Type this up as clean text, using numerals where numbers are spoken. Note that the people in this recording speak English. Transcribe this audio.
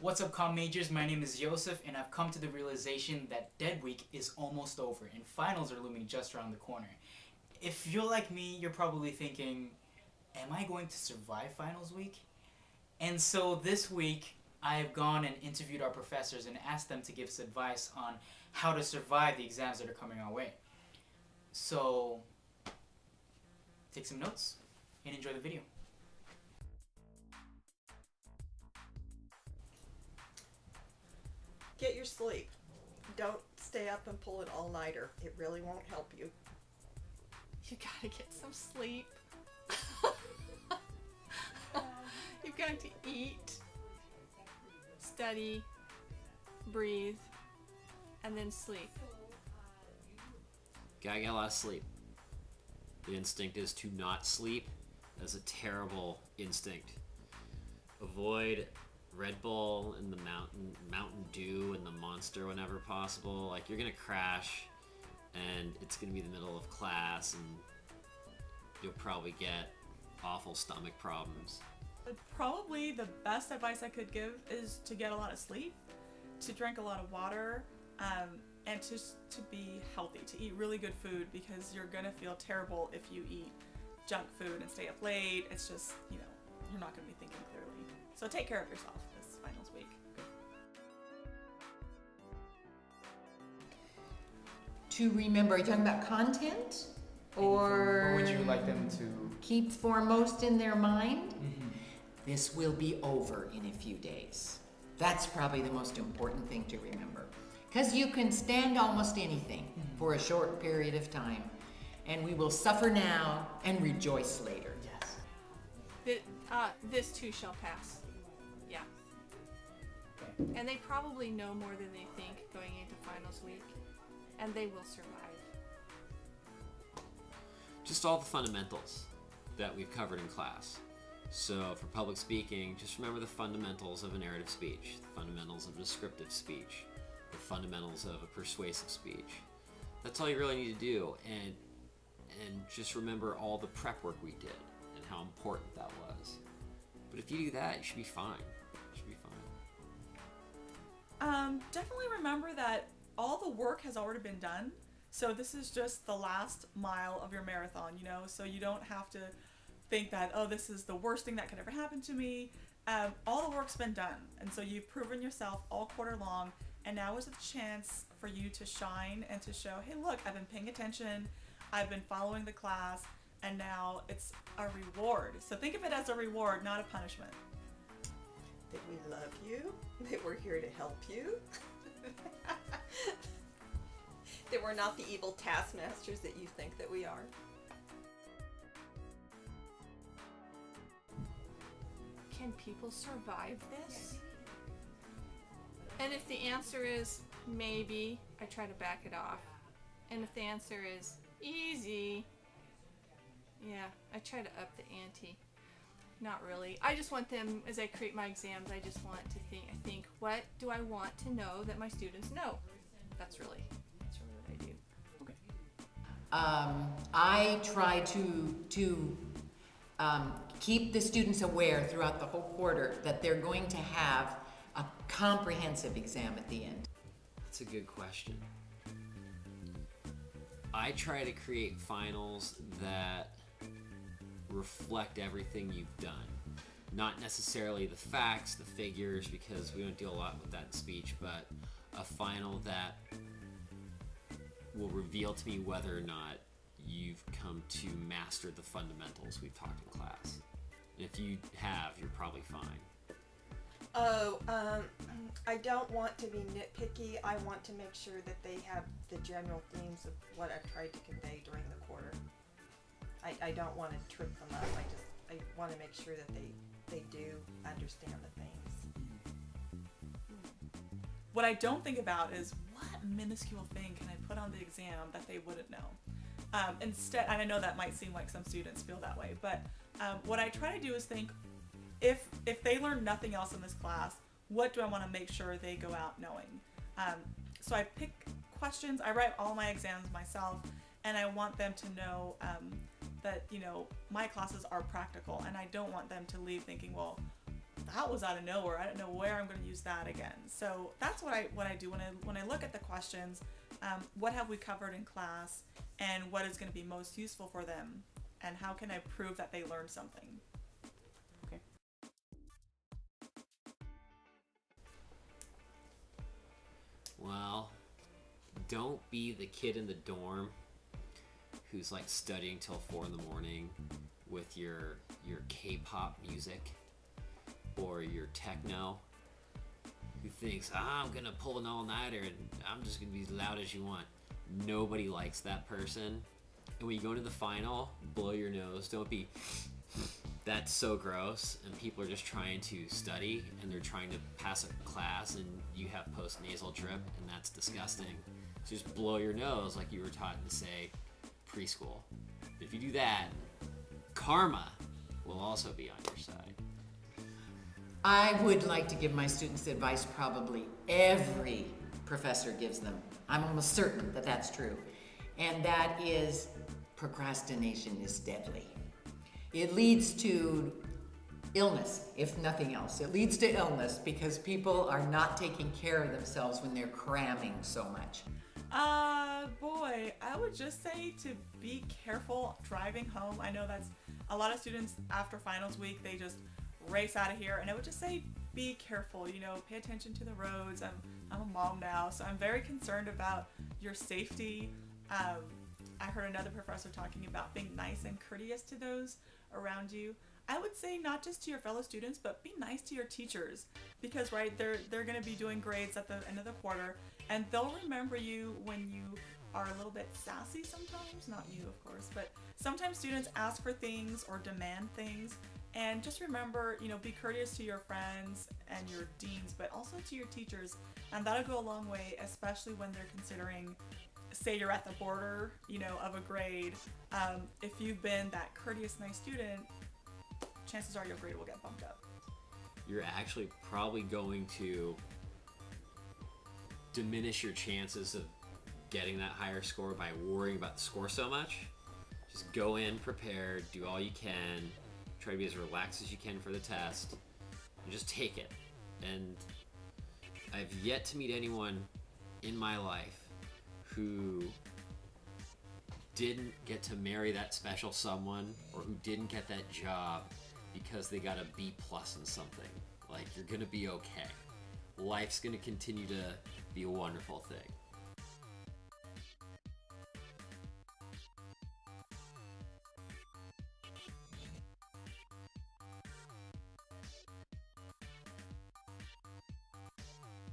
What's up, Comm Majors? My name is Yoseph, and I've come to the realization that Dead Week is almost over, and finals are looming just around the corner. If you're like me, you're probably thinking, am I going to survive finals week? And so this week, I've gone and interviewed our professors and asked them to give us advice on how to survive the exams that are coming our way. So, take some notes and enjoy the video. Get your sleep. Don't stay up and pull an all-nighter. It really won't help you. You gotta get some sleep. You've got to eat, study, breathe, and then sleep. Gotta get a lot of sleep. The instinct is to not sleep. That's a terrible instinct. Avoid Red Bull and the Mountain Dew and the Monster whenever possible. Like, you're gonna crash and it's gonna be the middle of class and you'll probably get awful stomach problems. Probably the best advice I could give is to get a lot of sleep, to drink a lot of water, and just to be healthy, to eat really good food, because you're gonna feel terrible if you eat junk food and stay up late. It's just, you're not gonna be thinking clearly. So take care of yourself this finals week. To remember, are you talking about content? Or would you like them to keep foremost in their mind? This will be over in a few days. That's probably the most important thing to remember. Because you can stand almost anything for a short period of time, and we will suffer now and rejoice later. Yes. This too shall pass. Yeah. Okay. And they probably know more than they think going into finals week, and they will survive. Just all the fundamentals that we've covered in class. So for public speaking, just remember the fundamentals of a narrative speech, the fundamentals of a descriptive speech, the fundamentals of a persuasive speech. That's all you really need to do, and just remember all the prep work we did and how important that was. But if you do that, you should be fine. You should be fine. Definitely remember that all the work has already been done. So this is just the last mile of your marathon, so you don't have to think that, oh, this is the worst thing that could ever happen to me. All the work's been done. And so you've proven yourself all quarter long. And now is a chance for you to shine and to show, hey, look, I've been paying attention. I've been following the class. And now it's a reward. So think of it as a reward, not a punishment. That we love you. That we're here to help you. That we're not the evil taskmasters that you think that we are. Can people survive this? And if the answer is maybe, I try to back it off. And if the answer is easy, yeah, I try to up the ante. Not really. I just want them, as I create my exams, I just want to think, what do I want to know that my students know? That's really what I do. Okay. I try to keep the students aware throughout the whole quarter that they're going to have a comprehensive exam at the end. That's a good question. I try to create finals that reflect everything you've done. Not necessarily the facts, the figures, because we don't deal a lot with that in speech, but a final that will reveal to me whether or not you've come to master the fundamentals we've talked in class. And if you have, you're probably fine. I don't want to be nitpicky. I want to make sure that they have the general themes of what I've tried to convey during the quarter. I don't want to trip them up. I want to make sure that they do understand the things. What I don't think about is what minuscule thing can I put on the exam that they wouldn't know. Instead, and I know that might seem like some students feel that way, but what I try to do is think, if they learn nothing else in this class, what do I want to make sure they go out knowing? So I pick questions, I write all my exams myself, and I want them to know that, you know, my classes are practical, and I don't want them to leave thinking, well, that was out of nowhere. I don't know where I'm going to use that again. So that's what I do when I look at the questions. What have we covered in class, and what is going to be most useful for them, and how can I prove that they learned something? Okay. Well, don't be the kid in the dorm who's like studying till 4 in the morning with your K-pop music or your techno, who thinks, I'm gonna pull an all-nighter and I'm just gonna be as loud as you want. Nobody likes that person. And when you go into the final, blow your nose. Don't be, that's so gross. And people are just trying to study and they're trying to pass a class, and you have post-nasal drip, and that's disgusting. So just blow your nose like you were taught in, say, preschool. If you do that, karma will also be on your side. I would like to give my students advice probably every professor gives them. I'm almost certain that that's true. And that is, procrastination is deadly. It leads to illness, if nothing else. It leads to illness because people are not taking care of themselves when they're cramming so much. Boy, I would just say to be careful driving home. I know that's a lot of students after finals week, they just race out of here, and I would just say be careful, pay attention to the roads. I'm a mom now, so I'm very concerned about your safety. I heard another professor talking about being nice and courteous to those around you. I would say not just to your fellow students, but be nice to your teachers, because right, they're going to be doing grades at the end of the quarter, and they'll remember you when you are a little bit sassy sometimes. Not you, of course, but sometimes students ask for things or demand things. And just remember, be courteous to your friends and your deans, but also to your teachers. And that'll go a long way, especially when they're considering, say you're at the border, of a grade. If you've been that courteous, nice student, chances are your grade will get bumped up. You're actually probably going to diminish your chances of getting that higher score by worrying about the score so much. Just go in prepared, do all you can, try to be as relaxed as you can for the test, and just take it. And I've yet to meet anyone in my life who didn't get to marry that special someone, or who didn't get that job because they got a B+ in something. Like, you're gonna be okay. Life's gonna continue to be a wonderful thing.